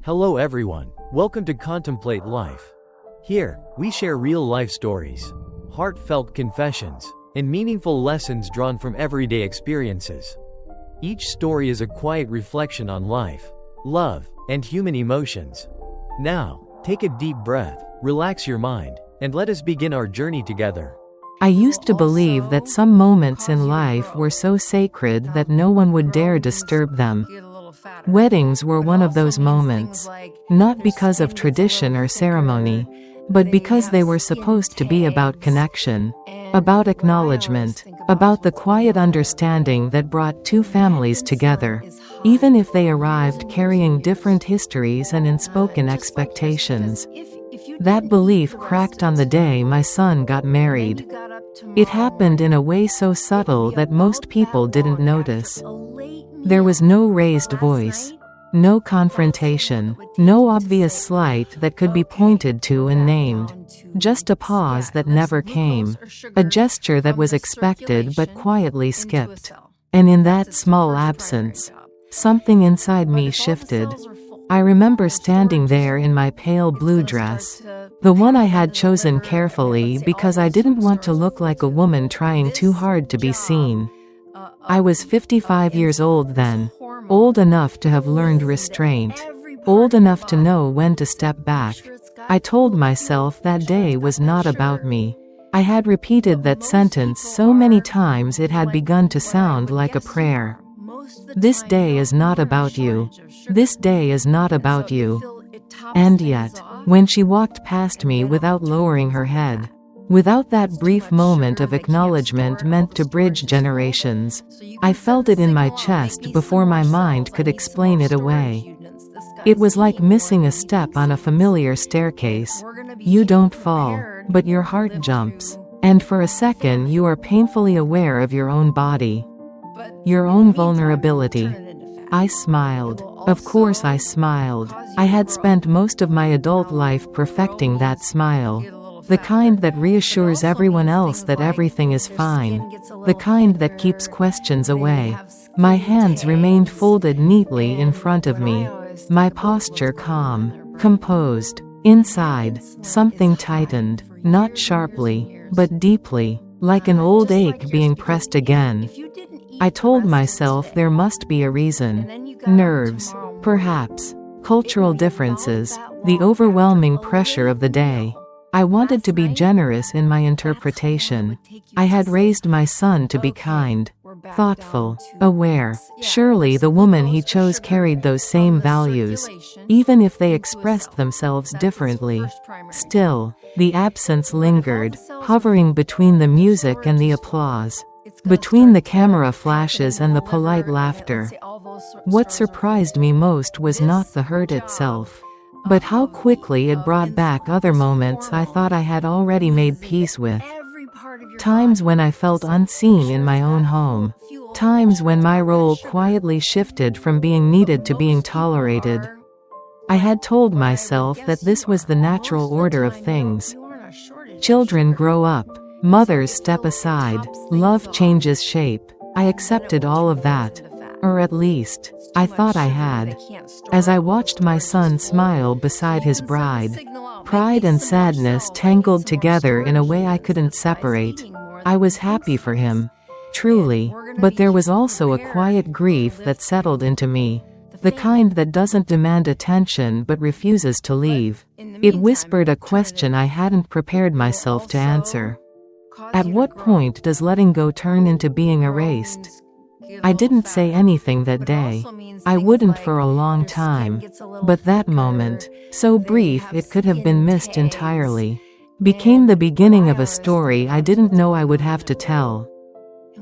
Hello everyone, welcome to Contemplate Life. Here, we share real-life stories, heartfelt confessions, and meaningful lessons drawn from everyday experiences. Each story is a quiet reflection on life, love, and human emotions. Now, take a deep breath, relax your mind, and let us begin our journey together. I used to believe that some moments in life were so sacred that no one would dare disturb them. Weddings were one of those moments, not because of tradition or ceremony, but because they were supposed to be about connection, about acknowledgement, about the quiet understanding that brought two families together, even if they arrived carrying different histories and unspoken expectations. That belief cracked on the day my son got married. It happened in a way so subtle that most people didn't notice. There was no raised voice, no confrontation, no obvious slight that could be pointed to and named. Just a pause that never came, a gesture that was expected but quietly skipped. And in that small absence, something inside me shifted. I remember standing there in my pale blue dress, the one I had chosen carefully because I didn't want to look like a woman trying too hard to be seen. I was 55 years old then, old enough to have learned restraint, old enough to know when to step back. I told myself that day was not about me. I had repeated that sentence so many times it had begun to sound like a prayer. This day is not about you. This day is not about you. And yet, when she walked past me without lowering her head, without that brief moment of acknowledgement meant to bridge generations, I felt it in my chest before my mind could explain it away. It was like missing a step on a familiar staircase. You don't fall, but your heart jumps. And for a second you are painfully aware of your own body, your own vulnerability. I smiled. Of course I smiled. I had spent most of my adult life perfecting that smile. The kind that reassures everyone else that everything is fine. The kind that keeps questions away. My hands remained folded neatly in front of me. My posture calm, composed. Inside, something tightened, not sharply, but deeply, like an old ache being pressed again. I told myself there must be a reason. Nerves, perhaps. Cultural differences, the overwhelming pressure of the day. I wanted to be generous in my interpretation. I had raised my son to be kind, thoughtful, aware. Surely the woman he chose carried those same values, even if they expressed themselves differently. Still, the absence lingered, hovering between the music and the applause, between the camera flashes and the polite laughter. What surprised me most was not the hurt itself, but how quickly it brought back other moments I thought I had already made peace with. Times when I felt unseen in my own home. Times when my role quietly shifted from being needed to being tolerated. I had told myself that this was the natural order of things. Children grow up. Mothers step aside. Love changes shape. I accepted all of that. Or at least, I thought I had. As I watched my son smile beside his bride, pride and sadness tangled together in a way I couldn't separate. I was happy for him, truly, but there was also a quiet grief that settled into me. The kind that doesn't demand attention but refuses to leave. It whispered a question I hadn't prepared myself to answer. At what point does letting go turn into being erased? I didn't say anything that day. I wouldn't for a long time. But that moment, so brief it could have been missed entirely, became the beginning of a story I didn't know I would have to tell.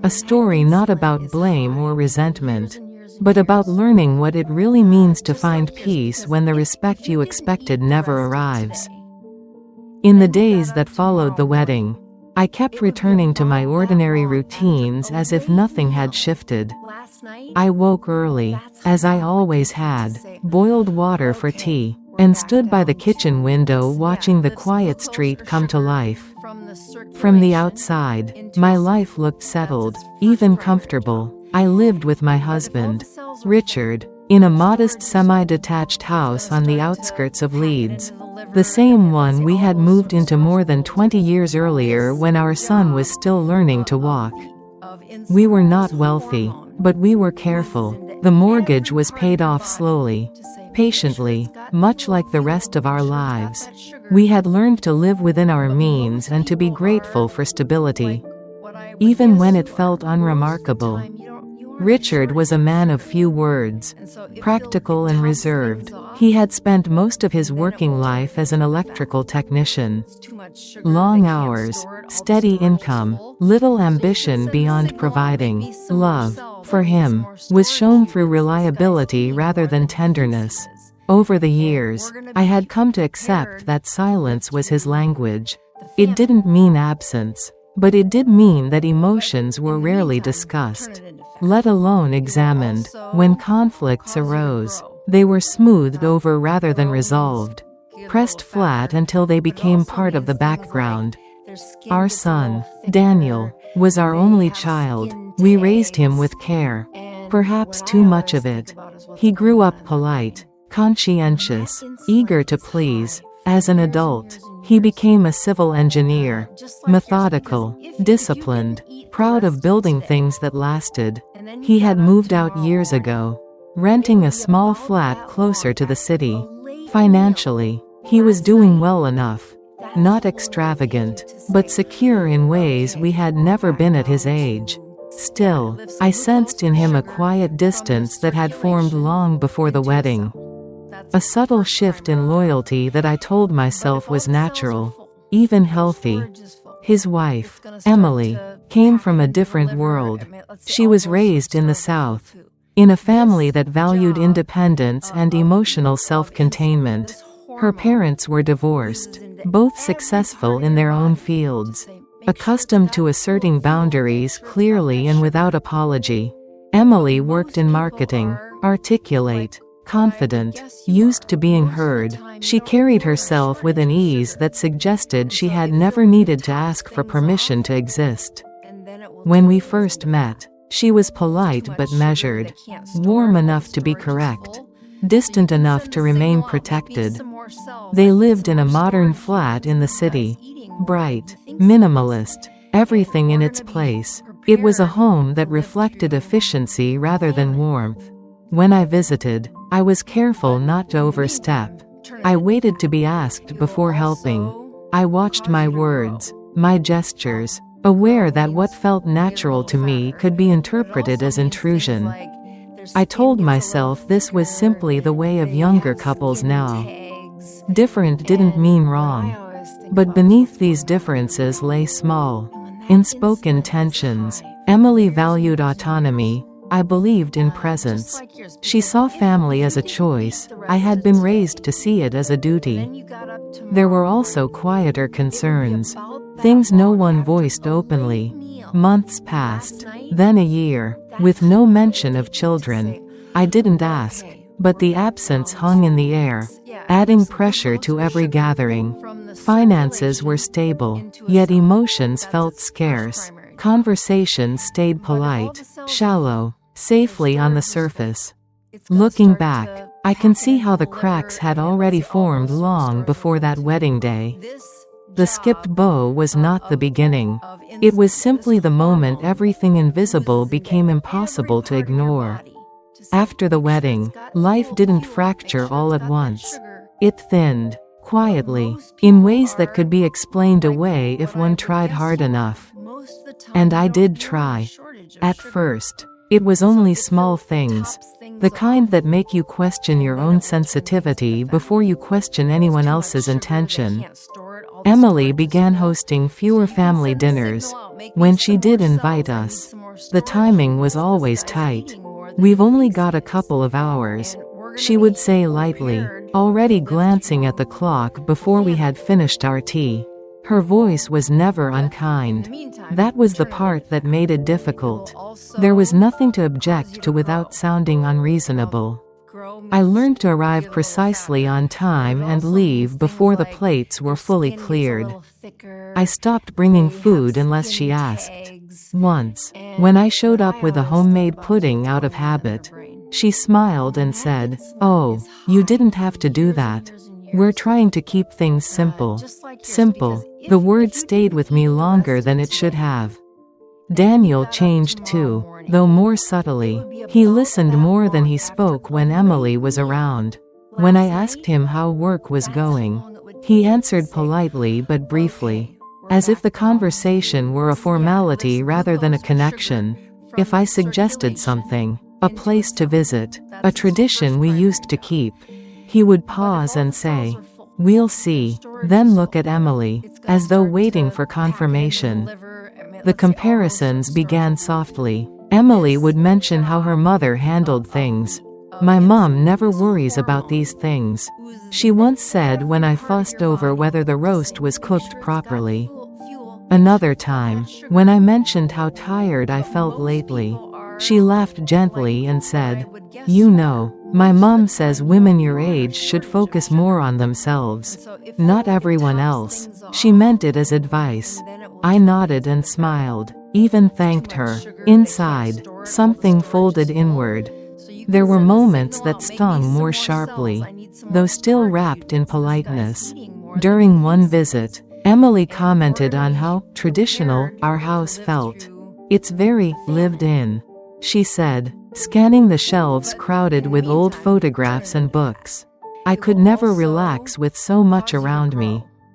A story not about blame or resentment, but about learning what it really means to find peace when the respect you expected never arrives. In the days that followed the wedding, I kept returning to my ordinary routines as if nothing had shifted. I woke early, as I always had, boiled water for tea, and stood by the kitchen window watching the quiet street come to life. From the outside, my life looked settled, even comfortable. I lived with my husband, Richard, in a modest semi-detached house on the outskirts of Leeds. The same one we had moved into more than 20 years earlier when our son was still learning to walk. We were not wealthy, but we were careful. The mortgage was paid off slowly, patiently, much like the rest of our lives. We had learned to live within our means and to be grateful for stability, even when it felt unremarkable. Richard was a man of few words, practical and reserved. He had spent most of his working life as an electrical technician. Long hours, steady income, little ambition beyond providing. Love, for him, was shown through reliability rather than tenderness. Over the years, I had come to accept that silence was his language. It didn't mean absence, but it did mean that emotions were rarely discussed, let alone examined. When conflicts arose, they were smoothed over rather than resolved, pressed flat until they became part of the background. Our son, Daniel, was our only child. We raised him with care, perhaps too much of it. He grew up polite, conscientious, eager to please. As an adult, he became a civil engineer, methodical, disciplined, proud of building things that lasted. He had moved out years ago, renting a small flat closer to the city. Financially, he was doing well enough, not extravagant, but secure in ways we had never been at his age. Still, I sensed in him a quiet distance that had formed long before the wedding. A subtle shift in loyalty that I told myself was natural, even healthy. His wife, Emily, came from a different world. She was raised in the South, in a family that valued independence and emotional self-containment. Her parents were divorced, both successful in their own fields, accustomed to asserting boundaries clearly and without apology. Emily worked in marketing, articulate, confident, used to being heard. She carried herself with an ease that suggested she had never needed to ask for permission to exist. When we first met, she was polite but measured, warm enough to be correct, distant enough to remain protected. They lived in a modern flat in the city, bright, minimalist, everything in its place. It was a home that reflected efficiency rather than warmth. When I visited, I was careful not to overstep. I waited to be asked before helping. I watched my words, my gestures, aware that what felt natural to me could be interpreted as intrusion. I told myself this was simply the way of younger couples now. Different didn't mean wrong. But beneath these differences lay small, unspoken tensions. Emily valued autonomy. I believed in presence. She saw family as a choice. I had been raised to see it as a duty. There were also quieter concerns, things no one voiced openly. Months passed, then a year, with no mention of children. I didn't ask, but the absence hung in the air, adding pressure to every gathering. Finances were stable, yet emotions felt scarce. Conversations stayed polite, shallow, safely on the surface. Looking back, I can see how the cracks had already formed long before that wedding day. The skipped bow was not the beginning. It was simply the moment everything invisible became impossible to ignore. After the wedding, life didn't fracture all at once. It thinned, quietly, in ways that could be explained away if one tried hard enough. And I did try. At first, it was only small things, the kind that make you question your own sensitivity before you question anyone else's intention. Emily began hosting fewer family dinners. When she did invite us, the timing was always tight. "We've only got a couple of hours," she would say lightly, already glancing at the clock before we had finished our tea. Her voice was never unkind. That was the part that made it difficult. There was nothing to object to without sounding unreasonable. I learned to arrive precisely on time and leave before the plates were fully cleared. I stopped bringing food unless she asked. Once, when I showed up with a homemade pudding out of habit, She smiled and said, "Oh, you didn't have to do that. We're trying to keep things simple." Simple. The word stayed with me longer than it should have. Daniel changed too, though more subtly. He listened more than he spoke when Emily was around. When I asked him how work was going, he answered politely but briefly, as if the conversation were a formality rather than a connection. If I suggested something, a place to visit, a tradition we used to keep, he would pause and say, "We'll see," then look at Emily, as though waiting for confirmation. The comparisons began softly. Emily would mention how her mother handled things. "My mom never worries about these things," she once said when I fussed over whether the roast was cooked properly. Another time, when I mentioned how tired I felt lately, she laughed gently and said, "You know, my mom says women your age should focus more on themselves, not everyone else." She meant it as advice. I nodded and smiled, even thanked her. Inside, something folded inward. There were moments that stung more sharply, though still wrapped in politeness. During one visit, Emily commented on how traditional our house felt. "It's very lived in," she said, scanning the shelves crowded with old photographs and books. I could never relax with so much around me.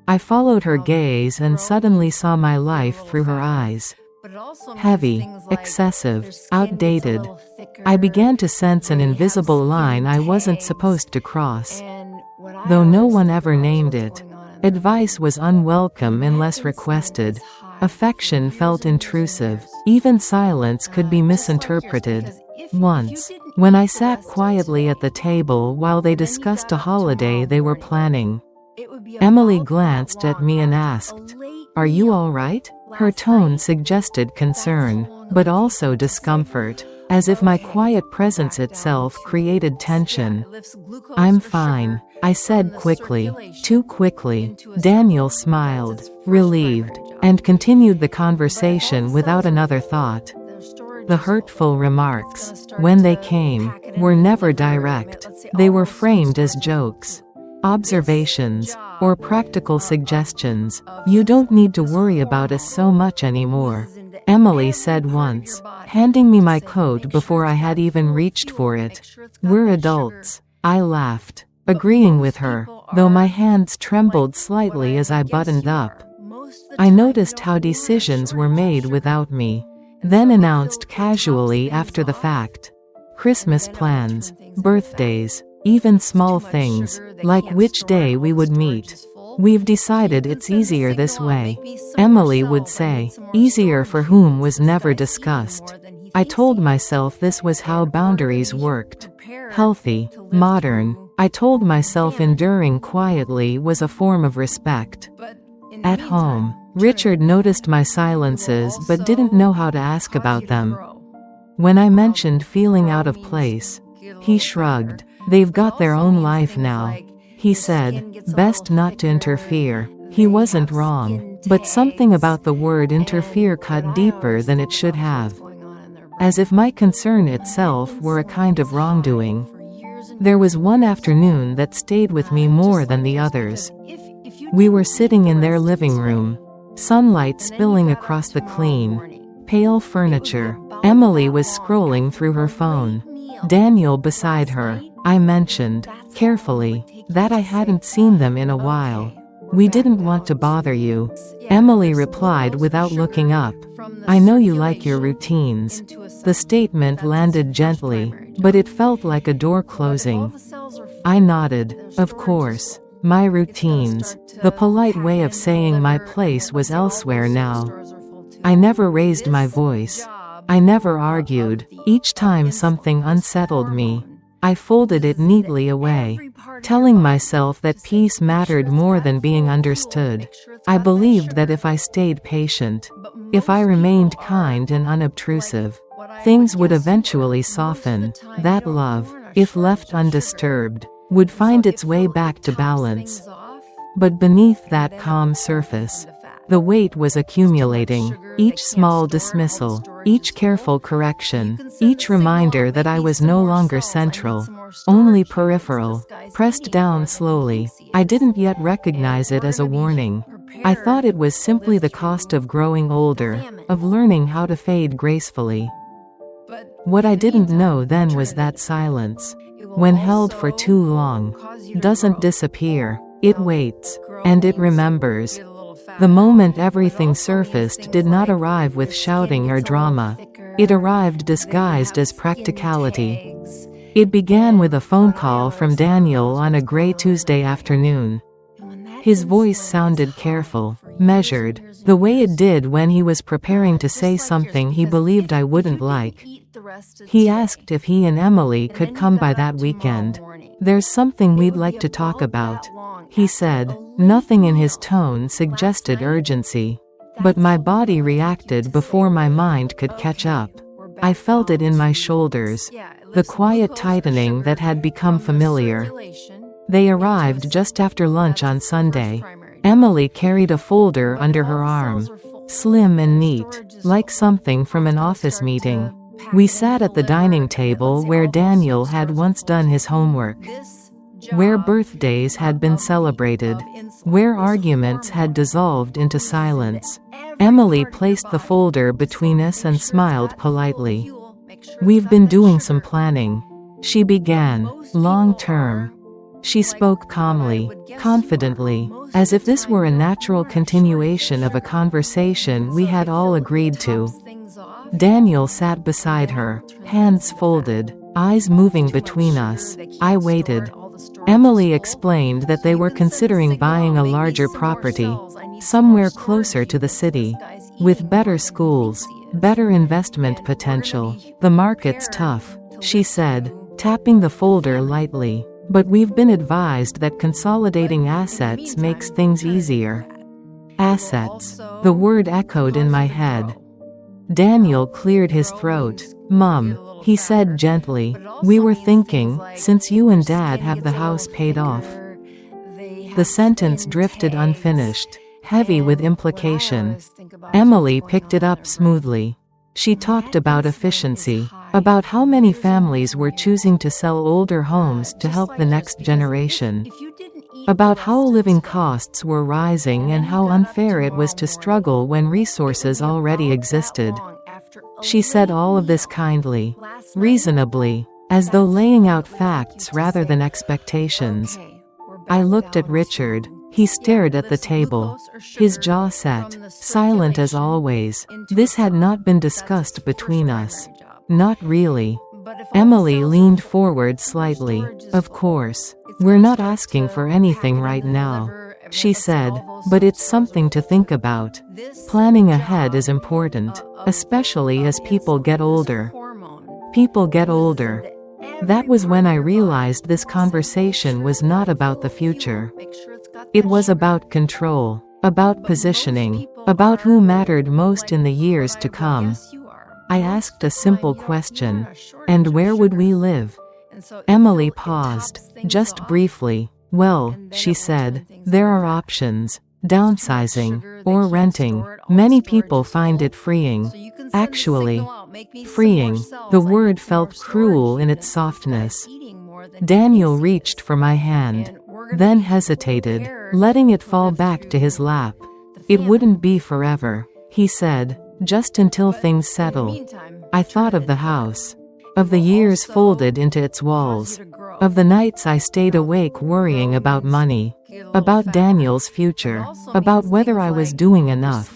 I followed her gaze and suddenly saw my life through her eyes. Heavy, excessive, outdated. I began to sense an invisible line I wasn't supposed to cross. Though no one ever named it. Advice was unwelcome unless requested. Affection felt intrusive. Even silence could be misinterpreted. Once, when I sat quietly at the table while they discussed a holiday they were planning, Emily glanced at me and asked, "Are you all right?" Her tone suggested concern, but also discomfort, as if my quiet presence itself created tension. "I'm fine," I said quickly. Too quickly. Daniel smiled, relieved, and continued the conversation without another thought. The hurtful remarks, when they came, were never direct. They were framed as jokes, observations, or practical suggestions. "You don't need to worry about us so much anymore," Emily said once, handing me my coat before I had even reached for it. "We're adults." I laughed, agreeing with her, though my hands trembled slightly as I buttoned up. I noticed how decisions were made without me, then announced casually after the fact. Christmas plans, birthdays, even small things, like which day we would meet. "We've decided it's easier this way," Emily would say. Easier for whom was never discussed. I told myself this was how boundaries worked. Healthy, modern. I told myself enduring quietly was a form of respect. At home, Richard noticed my silences but didn't know how to ask about them. When I mentioned feeling out of place, he shrugged. "They've got their own life now," he said, best not to interfere. He wasn't wrong, but something about the word interfere cut deeper than it should have. As if my concern itself were a kind of wrongdoing. There was one afternoon that stayed with me more than the others. We were sitting in their living room, sunlight spilling across the clean, pale furniture. Emily was scrolling through her phone. Daniel beside her. I mentioned, carefully, that I hadn't seen them in a while. "We didn't want to bother you," Emily replied without looking up. "I know you like your routines." The statement landed gently, but it felt like a door closing. I nodded. Of course. My routines. The polite way of saying my place was elsewhere now. I never raised my voice. I never argued. Each time something unsettled me, I folded it neatly away, telling myself that peace mattered more than being understood. I believed that if I stayed patient, if I remained kind and unobtrusive, things would eventually soften. That love, if left undisturbed, would find its way back to balance. But beneath that calm surface, The weight was accumulating. Each small dismissal, each careful correction, each reminder that I was no longer central, only peripheral, pressed down slowly. I didn't yet recognize it as a warning. I thought it was simply the cost of growing older, of learning how to fade gracefully. What I didn't know then was that silence, when held for too long, doesn't disappear. It waits, and it remembers. The moment everything surfaced did not arrive with shouting or drama. It arrived disguised as practicality. It began with a phone call from Daniel on a gray Tuesday afternoon. His voice sounded careful, measured, the way it did when he was preparing to say something he believed I wouldn't like. He asked if he and Emily could come by that weekend. "There's something we'd like to talk about," he said. Nothing in his tone suggested urgency. But my body reacted before my mind could catch up. I felt it in my shoulders, the quiet tightening that had become familiar. They arrived just after lunch on Sunday. Emily carried a folder under her arm, slim and neat, like something from an office meeting. We sat at the dining table where Daniel had once done his homework, where birthdays had been celebrated, where arguments had dissolved into silence. Emily placed the folder between us and smiled politely. "We've been doing some planning," she began. "Long term." She spoke calmly, confidently, as if this were a natural continuation of a conversation we had all agreed to. Daniel sat beside her, hands folded, eyes moving between us. I waited. Emily explained that they were considering buying a larger property, somewhere closer to the city, with better schools, better investment potential. "The market's tough," she said, tapping the folder lightly. "But we've been advised that consolidating assets makes things easier." Assets. The word echoed in my head. Daniel cleared his throat. "Mum," he said gently, "we were thinking, since you and Dad have the house paid off." The sentence drifted unfinished, heavy with implication. Emily picked it up smoothly. She talked about efficiency, about how many families were choosing to sell older homes to help the next generation, about how living costs were rising and how unfair it was to struggle when resources already existed. She said all of this kindly, reasonably, as though laying out facts rather than expectations. I looked at Richard. He stared at the table, his jaw set, silent as always. This had not been discussed between us. Not really. Emily leaned forward slightly. "Of course. We're not asking for anything right now," she said, "but it's something to think about. Planning ahead is important, especially as people get older." People get older. That was when I realized this conversation was not about the future. It was about control, about positioning, about who mattered most in the years to come. I asked a simple question. "And where would we live?" Emily paused, just briefly. "Well," she said, "there are options. Downsizing, or renting. Many people find it freeing. Actually, freeing." The word felt cruel in its softness. Daniel reached for my hand, then hesitated, letting it fall back to his lap. "It wouldn't be forever," he said, "just until things settle." I thought of the house, of the years folded into its walls, of the nights I stayed awake worrying about money, about Daniel's future, about whether I was doing enough.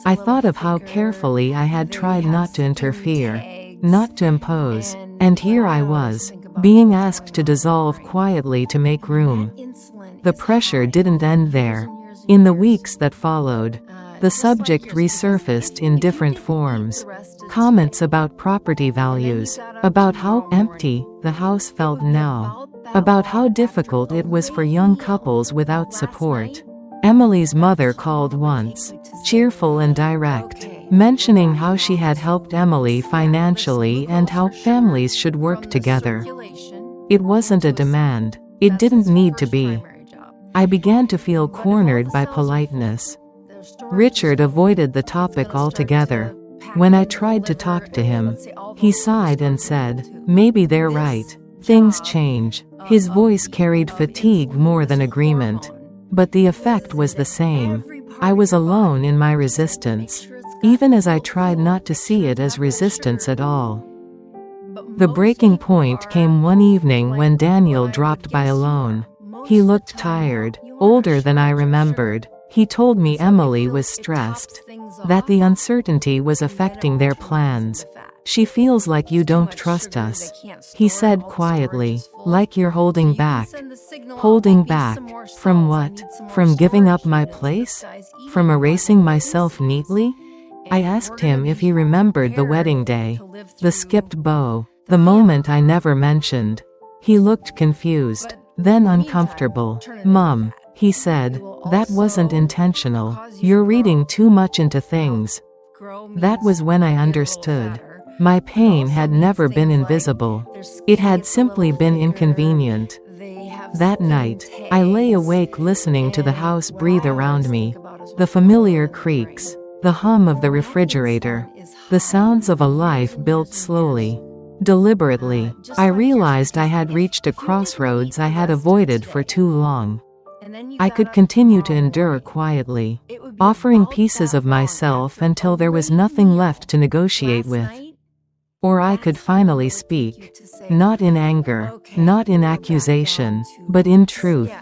I thought of how carefully I had tried not to interfere, not to impose, and here I was, being asked to dissolve quietly to make room. The pressure didn't end there. In the weeks that followed, the subject resurfaced in different forms. Comments about property values, about how empty the house felt now, about how difficult it was for young couples without support. Emily's mother called once, cheerful and direct, mentioning how she had helped Emily financially and how families should work together. It wasn't a demand. It didn't need to be. I began to feel cornered by politeness. Richard avoided the topic altogether. When I tried to talk to him, he sighed and said, "Maybe they're right. Things change." His voice carried fatigue more than agreement. But the effect was the same. I was alone in my resistance, even as I tried not to see it as resistance at all. The breaking point came one evening when Daniel dropped by alone. He looked tired, older than I remembered. He told me Emily was stressed, that the uncertainty was affecting their plans. "She feels like you don't trust us," he said quietly, "like you're holding back." Holding back? From what? From giving up my place? From erasing myself neatly? I asked him if he remembered the wedding day, the skipped bow, the moment I never mentioned. He looked confused, then uncomfortable. "Mom," he said, "that wasn't intentional. You're reading too much into things." That was when I understood. My pain had never been invisible. It had simply been inconvenient. That night, I lay awake listening to the house breathe around me. The familiar creaks, the hum of the refrigerator, the sounds of a life built slowly, deliberately. I realized I had reached a crossroads I had avoided for too long. I could continue to endure quietly, offering pieces of myself until there was nothing left to negotiate with. Or I could finally speak, not in anger, not in accusation, but in truth.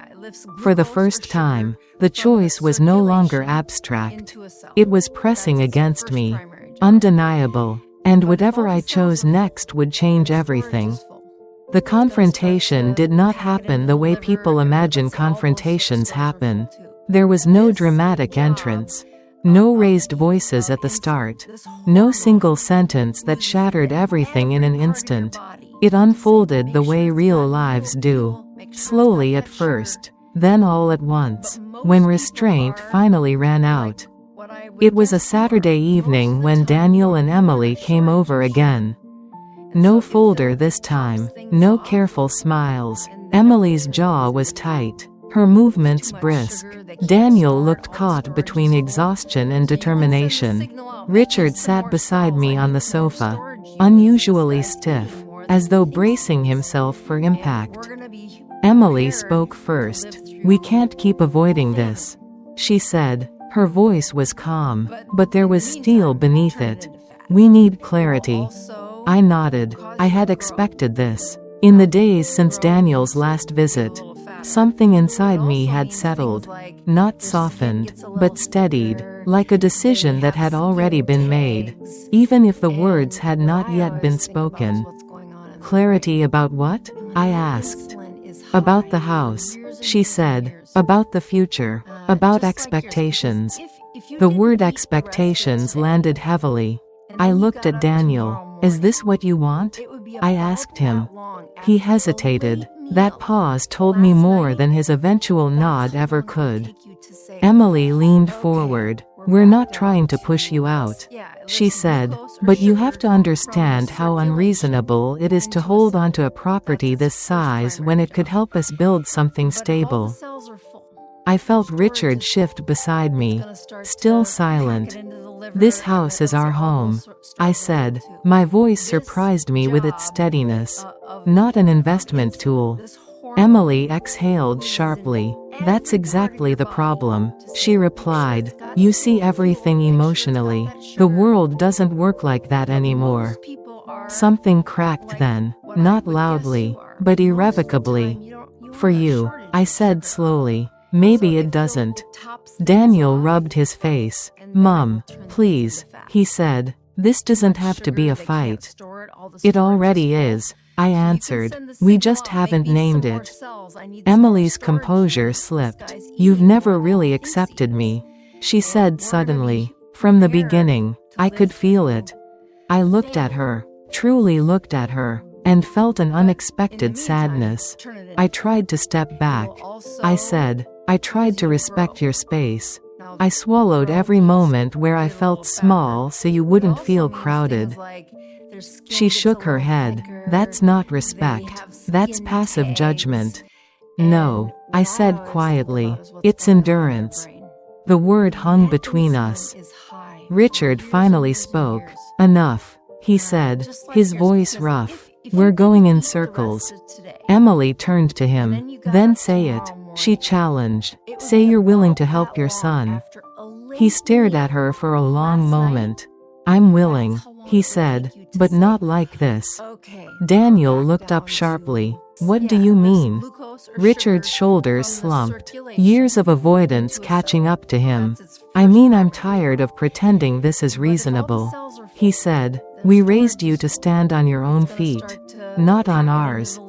For the first time, the choice was no longer abstract. It was pressing against me, undeniable, and whatever I chose next would change everything. The confrontation did not happen the way people imagine confrontations happen. There was no dramatic entrance. No raised voices at the start. No single sentence that shattered everything in an instant. It unfolded the way real lives do. Slowly at first, then all at once, when restraint finally ran out. It was a Saturday evening when Daniel and Emily came over again. No folder this time, no careful smiles. Emily's jaw was tight, her movements brisk. Daniel looked caught between exhaustion and determination. Richard sat beside me on the sofa, unusually stiff, as though bracing himself for impact. Emily spoke first. "We can't keep avoiding this," she said. Her voice was calm, but there was steel beneath it. "We need clarity." I nodded. I had expected this. In the days since Daniel's last visit, something inside me had settled, not softened, but steadied, like a decision that had already been made, even if the words had not yet been spoken. "Clarity about what?" I asked. "About the house," she said. "About the future. About expectations." The word expectations landed heavily. I looked at Daniel. "Is this what you want?" I asked him. He hesitated. That pause told me more than his eventual nod ever could. Emily leaned forward. "We're not trying to push you out," she said, "but you have to understand how unreasonable it is to hold onto a property this size when it could help us build something stable." I felt Richard shift beside me, still silent. "This house is our home," I said. My voice surprised me with its steadiness. "Not an investment tool." Emily exhaled sharply. "That's exactly the problem," she replied. "You see everything emotionally. The world doesn't work like that anymore." Something cracked then, not loudly, but irrevocably. "For you," I said slowly. "Maybe it doesn't." Daniel rubbed his face. "Mom, please," he said. "This doesn't have to be a fight." "It already is," I answered. "We just haven't named it." Emily's composure slipped. "You've never really accepted me," she said suddenly. "From the beginning, I could feel it." I looked at her, truly looked at her, and felt an unexpected sadness. I tried to step back. I said, "I tried to respect your space. I swallowed every moment where I felt small so you wouldn't feel crowded." She shook her head. "That's not respect. That's passive judgment." "No," I said quietly. "It's endurance." The word hung between us. Richard finally spoke. "Enough," he said, his voice rough. "We're going in circles." Emily turned to him. "Then say it," she challenged. "Say you're willing to help your son." He stared at her for a long moment. "I'm willing," he said, "but not like this." Daniel looked up sharply. "What do you mean?" Richard's shoulders slumped, years of avoidance catching up to him. "I mean, I'm tired of pretending this is reasonable," he said. "We raised you to stand on your own feet, not on ours."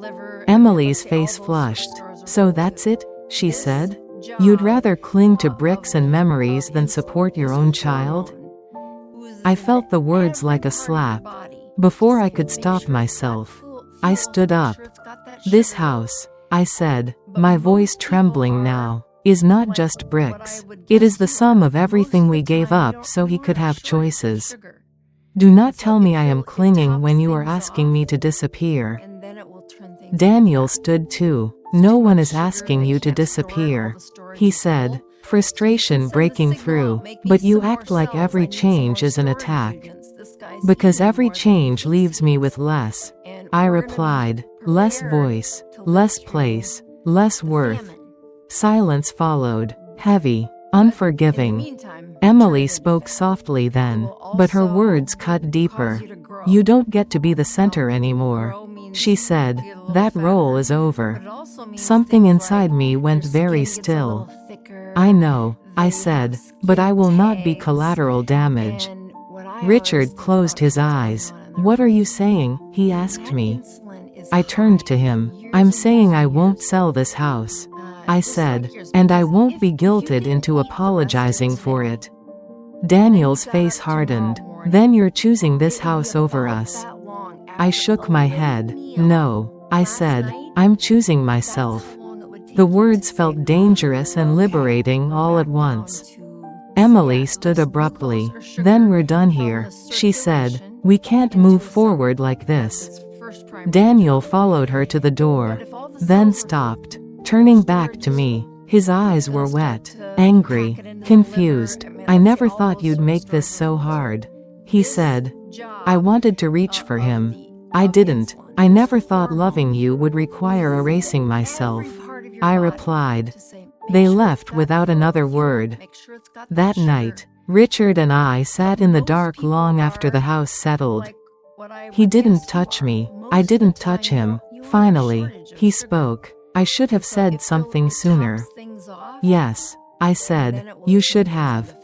Emily's face flushed. "So that's it?" she said. "You'd rather cling to bricks and memories than support your own child?" I felt the words like a slap. Before I could stop myself, I stood up. "This house," I said, my voice trembling now, "is not just bricks. It is the sum of everything we gave up so he could have choices. Do not tell me I am clinging when you are asking me to disappear." Daniel stood too. "No one is asking you to disappear," he said, frustration breaking through, "but you act like every change is an attack." "Because every change leaves me with less," I replied. "Less voice, less place, less worth." Silence followed, heavy, unforgiving. Emily spoke softly then, but her words cut deeper. "You don't get to be the center anymore," she said. "That role is over." Something inside me went very still. "I know," I said, "but I will not be collateral damage." Richard closed his eyes. "What are you saying?" he asked me. I turned to him. "I'm saying I won't sell this house," I said, "and I won't be guilted into apologizing for it." Daniel's face hardened. "Then you're choosing this house over us?" I shook my head. "No," I said, "I'm choosing myself." The words felt dangerous and liberating all at once. Emily stood abruptly. "Then we're done here," she said. "We can't move forward like this." Daniel followed her to the door, then stopped, turning back to me. His eyes were wet, angry, confused. "I never thought you'd make this so hard," he said. I wanted to reach for him. "I didn't. I never thought loving you would require erasing myself," I replied. They left without another word. That night, Richard and I sat in the dark long after the house settled. He didn't touch me. I didn't touch him. Finally, he spoke. "I should have said something sooner." "Yes," I said, "you should have."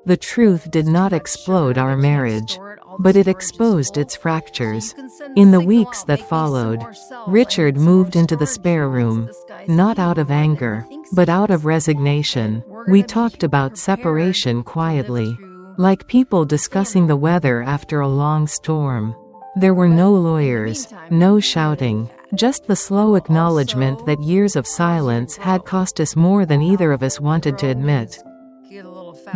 The truth did not explode our marriage, but it exposed its fractures. In the weeks that followed, Richard moved into the spare room, not out of anger, but out of resignation. We talked about separation quietly, like people discussing the weather after a long storm. There were no lawyers, no shouting, just the slow acknowledgement that years of silence had cost us more than either of us wanted to admit.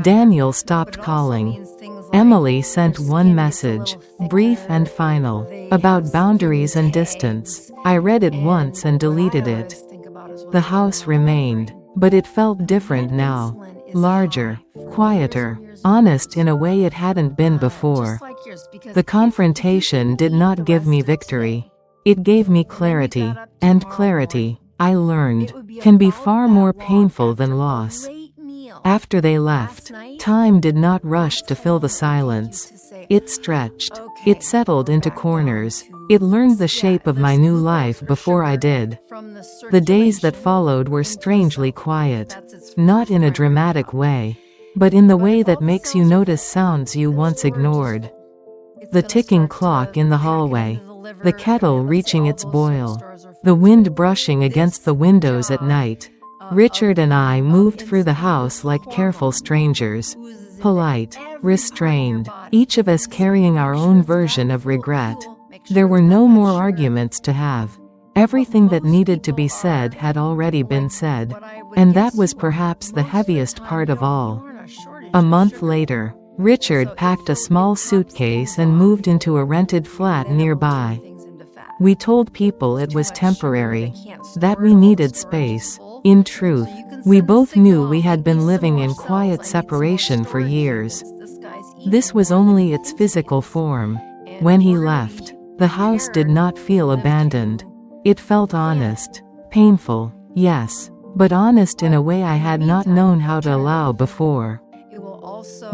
Daniel stopped calling. Emily sent one message, brief and final, about boundaries and distance. I read it once and deleted it. The house remained, but it felt different now. Larger, quieter, honest in a way it hadn't been before. The confrontation did not give me victory. It gave me clarity, and clarity, I learned, can be far more painful than loss. After they left, time did not rush to fill the silence. It stretched. It settled into corners. It learned the shape of my new life before I did. The days that followed were strangely quiet. Not in a dramatic way, but in the way that makes you notice sounds you once ignored. The ticking clock in the hallway. The kettle reaching its boil. The wind brushing against the windows at night. Richard and I moved through the house like careful strangers. Polite, restrained, each of us carrying our own version of regret. There were no more arguments to have. Everything that needed to be said had already been said, and that was perhaps the heaviest part of all. A month later, Richard packed a small suitcase and moved into a rented flat nearby. We told people it was temporary, that we needed space. In truth, we both knew we had been living in quiet separation for years. This was only its physical form. When he left, the house did not feel abandoned. It felt honest. Painful, yes, but honest in a way I had not known how to allow before.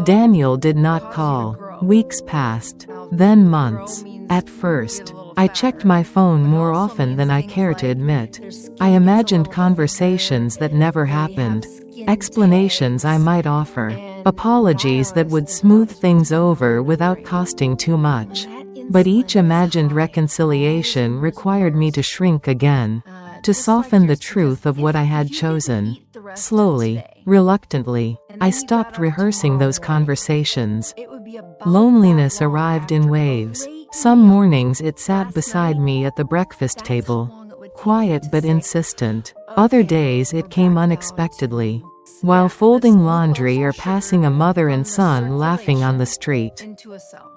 Daniel did not call. Weeks passed, then months. At first, I checked my phone more often than I care to admit. I imagined conversations that never happened, explanations I might offer, apologies that would smooth things over without costing too much. But each imagined reconciliation required me to shrink again, to soften the truth of what I had chosen. Slowly, reluctantly, I stopped rehearsing those conversations. Loneliness arrived in waves. Some mornings it sat beside me at the breakfast table, quiet but insistent. Other days it came unexpectedly, while folding laundry or passing a mother and son laughing on the street.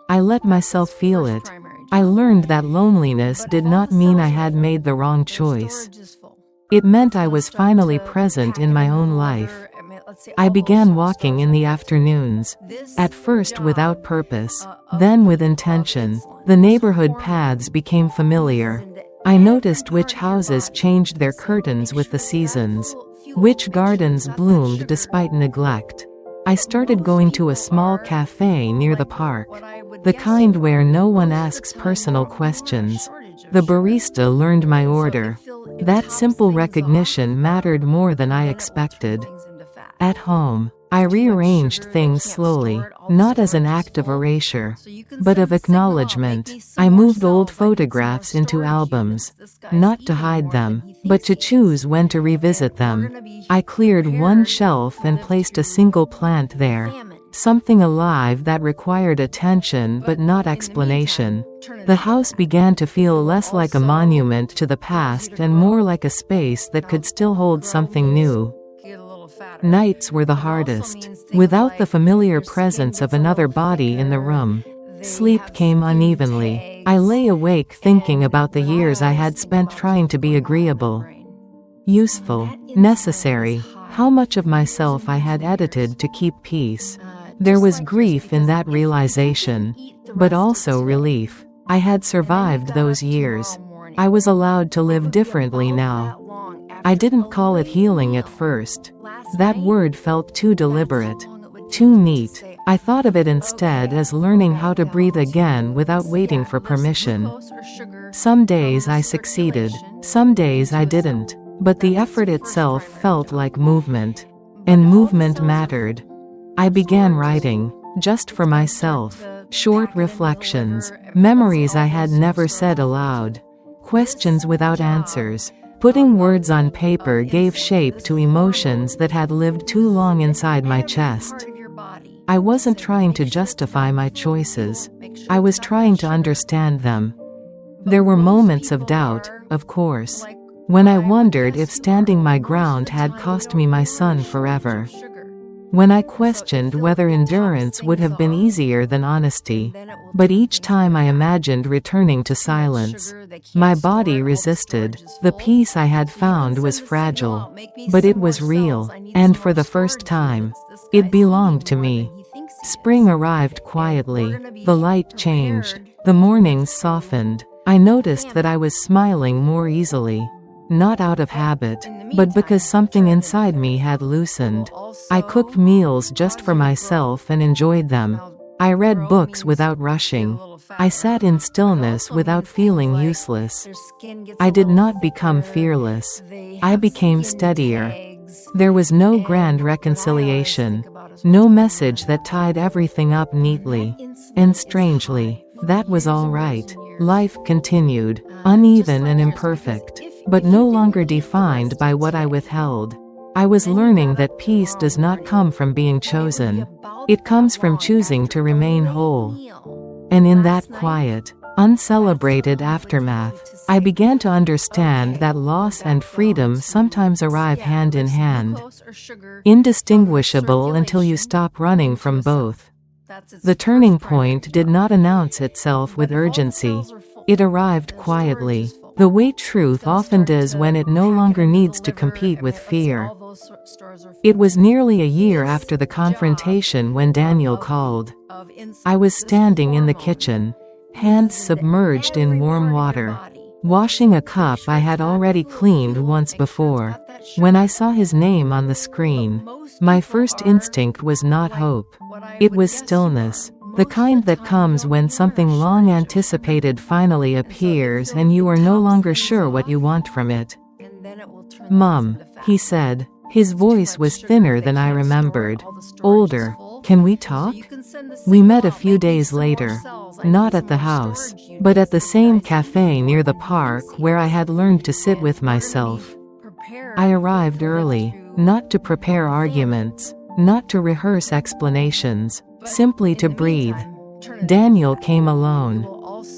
I let myself feel it. I learned that loneliness did not mean I had made the wrong choice. It meant I was finally present in my own life. I began walking in the afternoons, at first without purpose, then with intention. The neighborhood paths became familiar. I noticed which houses changed their curtains with the seasons, which gardens bloomed despite neglect. I started going to a small cafe near the park, the kind where no one asks personal questions. The barista learned my order. That simple recognition mattered more than I expected. At home, I rearranged things slowly, not as an act of erasure, but of acknowledgement. I moved old photographs into albums, not to hide them, but to choose when to revisit them. I cleared one shelf and placed a single plant there, something alive that required attention but not explanation. The house began to feel less like a monument to the past and more like a space that could still hold something new. Nights were the hardest. Without the familiar presence of another body in the room, sleep came unevenly. I lay awake thinking about the years I had spent trying to be agreeable, useful, necessary, how much of myself I had edited to keep peace. There was grief in that realization, but also relief. I had survived those years. I was allowed to live differently now. I didn't call it healing at first. That word felt too deliberate, too neat. I thought of it instead as learning how to breathe again without waiting for permission. Some days I succeeded, some days I didn't, but the effort itself felt like movement, and movement mattered. I began writing, just for myself, short reflections, memories I had never said aloud, questions without answers. Putting words on paper gave shape to emotions that had lived too long inside my chest. I wasn't trying to justify my choices. I was trying to understand them. There were moments of doubt, of course, when I wondered if standing my ground had cost me my son forever. When I questioned whether endurance would have been easier than honesty. But each time I imagined returning to silence, my body resisted. The peace I had found was fragile, but it was real, and for the first time, it belonged to me. Spring arrived quietly. The light changed. The mornings softened. I noticed that I was smiling more easily. Not out of habit, but because something inside me had loosened. I cooked meals just for myself and enjoyed them. I read books without rushing. I sat in stillness without feeling useless. I did not become fearless. I became steadier. There was no grand reconciliation, no message that tied everything up neatly. And strangely, that was all right. Life continued, uneven and imperfect, but no longer defined by what I withheld. I was learning that peace does not come from being chosen. It comes from choosing to remain whole. And in that quiet, uncelebrated aftermath, I began to understand that loss and freedom sometimes arrive hand in hand, indistinguishable until you stop running from both. The turning point did not announce itself with urgency. It arrived quietly. The way truth often does when it no longer needs to compete with fear. It was nearly a year after the confrontation when Daniel called. I was standing in the kitchen, hands submerged in warm water, washing a cup I had already cleaned once before. When I saw his name on the screen, my first instinct was not hope. It was stillness. The kind that comes when something long anticipated finally appears and you are no longer sure what you want from it. "Mom," he said. His voice was thinner than I remembered. Older. "Can we talk?" We met a few days later. Not at the house, but at the same cafe near the park where I had learned to sit with myself. I arrived early, not to prepare arguments, not to rehearse explanations, simply to breathe. Daniel came alone.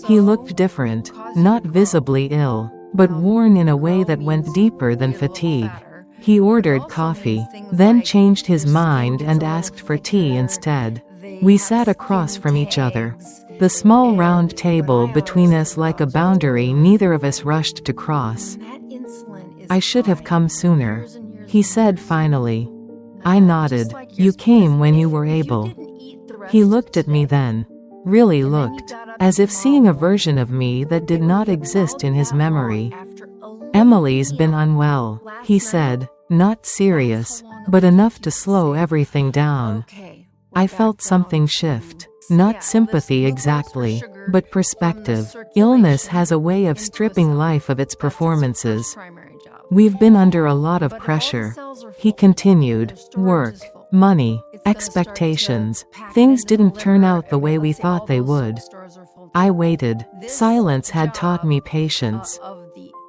He looked different, not visibly ill, but worn in a way that went deeper than fatigue. He ordered coffee, then changed his mind and asked for tea instead. We sat across from each other. The small round table between us like a boundary neither of us rushed to cross. "I should have come sooner," he said finally. I nodded. "You came when you were able." He looked at me then. Really looked. As if seeing a version of me that did not exist in his memory. "Emily's been unwell," he said. Not serious, but enough to slow everything down. I felt something shift. Not sympathy exactly, but perspective. Illness has a way of stripping life of its performances. "We've been under a lot of pressure," he continued. "Work, money, expectations. Things didn't turn out the way we thought they would." I waited. Silence had taught me patience.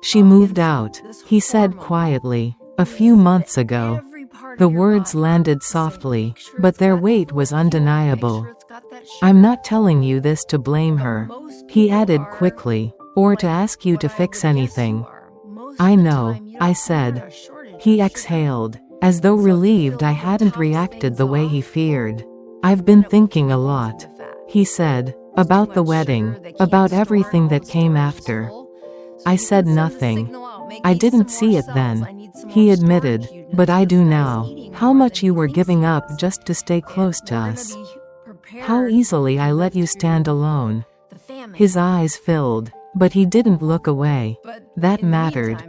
"She moved out," he said quietly. "A few months ago." The words landed softly, but their weight was undeniable. "I'm not telling you this to blame her," he added quickly, "or to ask you to fix anything." "I know," I said. He exhaled, as though relieved I hadn't reacted the way he feared. "I've been thinking a lot," he said, "about the wedding, about everything that came after." I said nothing. "I didn't see it then," he admitted, "but I do now. How much you were giving up just to stay close to us. How easily I let you stand alone." His eyes filled, but he didn't look away. That mattered.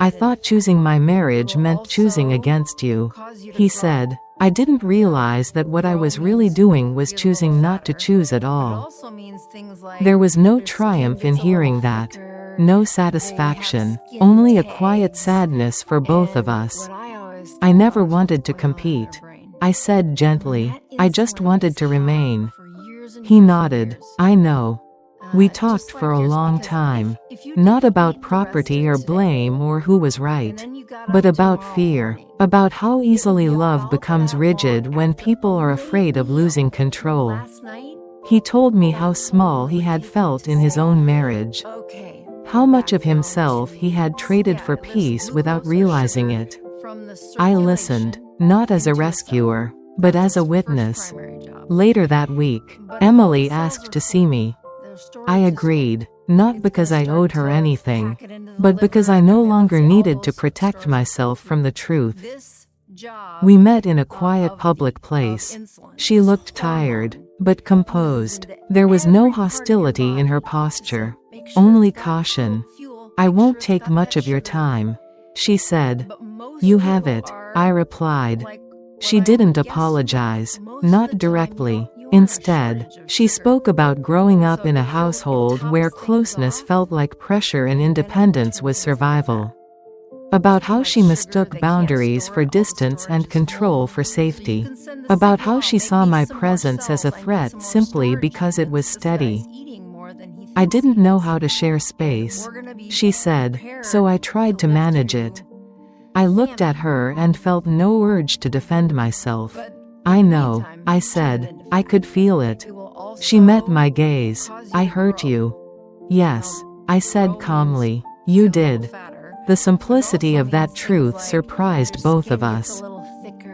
"I thought choosing my marriage meant choosing against you," he said. I didn't realize that what I was really doing was choosing not to choose at all. There was no triumph in hearing that. No satisfaction, only a quiet sadness for both of us. "I never wanted to compete," I said gently. "I just wanted to remain." He nodded. "I know." We talked for a long time. Not about property or blame or who was right. But about fear. About how easily love becomes rigid when people are afraid of losing control. He told me how small he had felt in his own marriage. How much of himself he had traded for peace without realizing it. I listened, not as a rescuer, but as a witness. Later that week, Emily asked to see me. I agreed, not because I owed her anything, but because I no longer needed to protect myself from the truth. We met in a quiet public place. She looked tired, but composed. There was no hostility in her posture, only caution. "I won't take much of your time," she said. "You have it," I replied. She didn't apologize, not directly. Instead, she spoke about growing up in a household where closeness felt like pressure and independence was survival. About how she mistook boundaries for distance and control for safety. About how she saw my presence as a threat simply because it was steady. "I didn't know how to share space," she said, "so I tried to manage it." I looked at her and felt no urge to defend myself. "I know," I said. I could feel it. She met my gaze. "I hurt you." "Yes," I said calmly. "You did." The simplicity of that truth surprised both of us.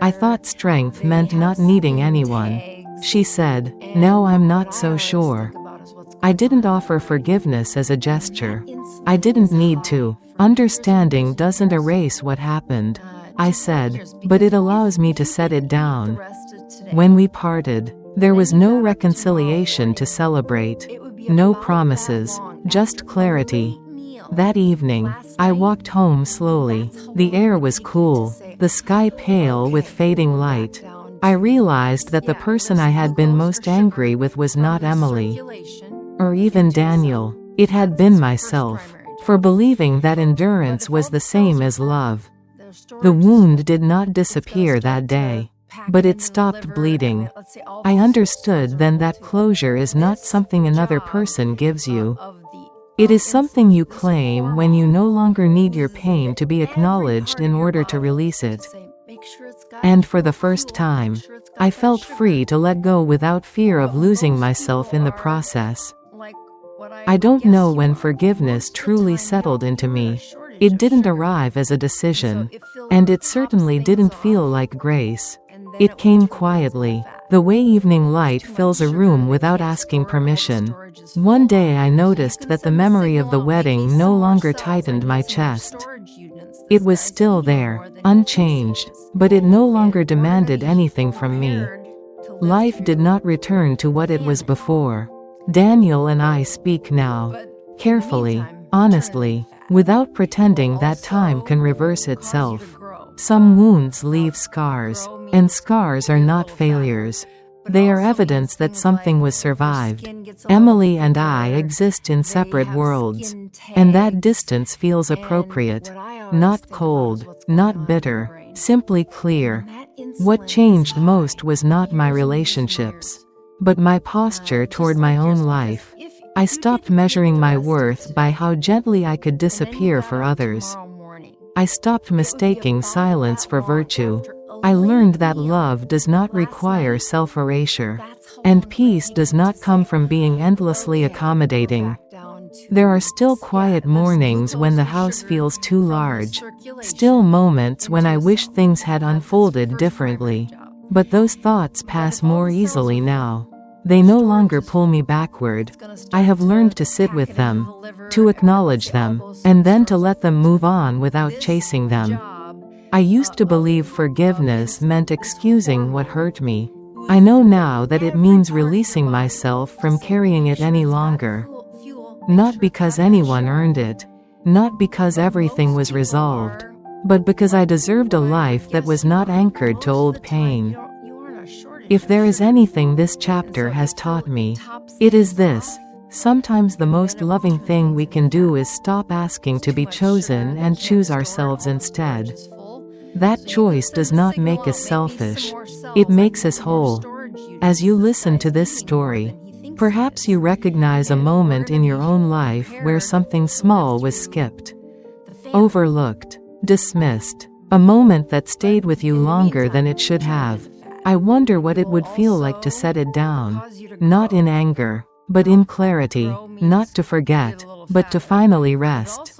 "I thought strength meant not needing anyone," she said. "Now I'm not so sure." I didn't offer forgiveness as a gesture. I didn't need to. Understanding doesn't erase what happened, I said, but it allows me to set it down. When we parted, there was no reconciliation to celebrate. No promises, just clarity. That evening, I walked home slowly. The air was cool, the sky pale with fading light. I realized that the person I had been most angry with was not Emily, or even Daniel. It had been myself, for believing that endurance was the same as love. The wound did not disappear that day, but it stopped bleeding. I understood then that closure is not something another person gives you. It is something you claim when you no longer need your pain to be acknowledged in order to release it. And for the first time, I felt free to let go without fear of losing myself in the process. I don't know when forgiveness truly settled into me. It didn't arrive as a decision, and it certainly didn't feel like grace. It came quietly, the way evening light fills a room without asking permission. One day I noticed that the memory of the wedding no longer tightened my chest. It was still there, unchanged, but it no longer demanded anything from me. Life did not return to what it was before. Daniel and I speak now, carefully, honestly, without pretending that time can reverse itself. Some wounds leave scars, and scars are not failures. They are evidence that something was survived. Emily and I exist in separate worlds, and that distance feels appropriate. Not cold, not bitter, simply clear. What changed most was not my relationships, but my posture toward my own life. I stopped measuring my worth by how gently I could disappear for others. I stopped mistaking silence for virtue. I learned that love does not require self-erasure, and peace does not come from being endlessly accommodating. There are still quiet mornings when the house feels too large, still moments when I wish things had unfolded differently. But those thoughts pass more easily now. They no longer pull me backward. I have learned to sit with them, to acknowledge them, and then to let them move on without chasing them. I used to believe forgiveness meant excusing what hurt me. I know now that it means releasing myself from carrying it any longer. Not because anyone earned it, not because everything was resolved, but because I deserved a life that was not anchored to old pain. If there is anything this chapter has taught me, it is this: sometimes the most loving thing we can do is stop asking to be chosen and choose ourselves instead. That choice does not make us selfish, it makes us whole. As you listen to this story, perhaps you recognize a moment in your own life where something small was skipped, overlooked, dismissed, a moment that stayed with you longer than it should have. I wonder what it would feel like to set it down, not in anger, but in clarity, not to forget, but to finally rest.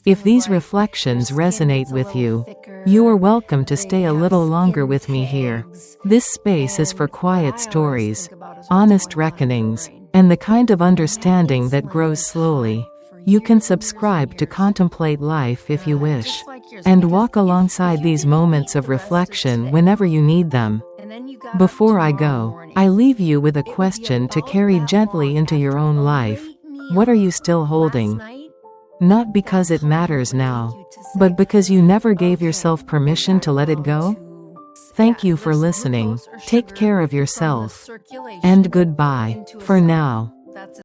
If these reflections resonate with you, you are welcome to stay a little longer with me here. This space is for quiet stories, honest reckonings, and the kind of understanding that grows slowly. You can subscribe to Contemplate Life if you wish, and walk alongside these moments of reflection whenever you need them. Before I go, I leave you with a question to carry gently into your own life. What are you still holding? Not because it matters now, but because you never gave yourself permission to let it go? Thank you for listening. Take care of yourself. And goodbye, for now.